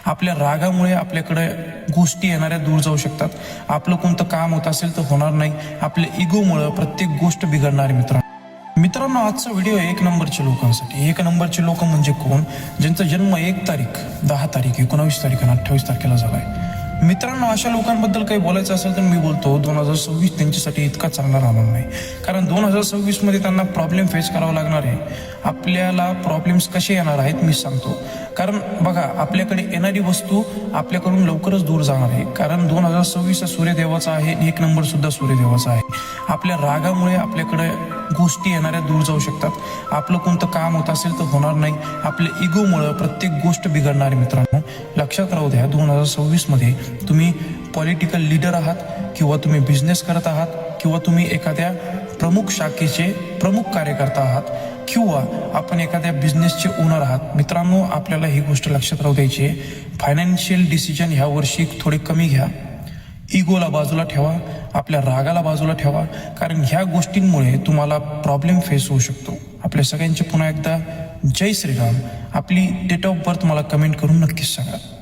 आपल्या रागामुळे आपल्याकडे गोष्टी येणाऱ्या दूर जाऊ शकतात. आपलं कोणतं काम होत असेल तर होणार नाही. आपल्या इगोमुळे प्रत्येक गोष्ट बिघडणार आहे. मित्रांनो, आजचा व्हिडिओ 1 नंबरच्या लोकांसाठी. 1 नंबरचे लोक म्हणजे कोण? ज्यांचा जन्म 1 तारीख, 10 तारीख, 19 तारीख आणि 28 तारखेला झालाय. मित्रांनो, अशा लोकांबद्दल काही बोलायचं असेल तर मी बोलतो 2026 त्यांच्यासाठी इतका चांगला राहणार नाही. कारण 2026 मध्ये त्यांना प्रॉब्लेम फेस करावा लागणार आहे. आपल्याला प्रॉब्लेम्स कसे येणार आहेत मी सांगतो. कारण बघा, आपल्याकडे येणारी वस्तू आपल्याकडून लवकरच दूर जाणार आहे. कारण 2026 हा सूर्यदेवाचा आहे, 1 नंबर सुद्धा सूर्यदेवाचा आहे. आपल्या रागामुळे आपल्याकडे गोष्टी येणाऱ्या दूर जाऊ शकतात. आपलं कोणतं काम होत असेल तर होणार नाही. आपल्या इगोमुळे प्रत्येक गोष्ट बिघडणार आहे. मित्रांनो, लक्षात राहू द्या, 2026 मध्ये तुम्ही पॉलिटिकल लीडर आहात किंवा तुम्ही बिझनेस करत आहात किंवा तुम्ही एखाद्या प्रमुख शाखेचे प्रमुख कार्यकर्ता आहात किंवा आपण एखाद्या बिझनेसचे ओनर आहात. मित्रांनो, आपल्याला ही गोष्ट लक्षात राहू द्यायची आहे. फायनान्शियल डिसिजन ह्या वर्षी थोडे कमी घ्या. इगोला बाजूला ठेवा, आपल्या रागाला बाजूला ठेवा. कारण ह्या गोष्टींमुळे तुम्हाला प्रॉब्लेम फेस होऊ शकतो. आपल्या सगळ्यांचे पुन्हा एकदा जय श्रीराम. आपली डेट ऑफ बर्थ मला कमेंट करून नक्कीच सांगा.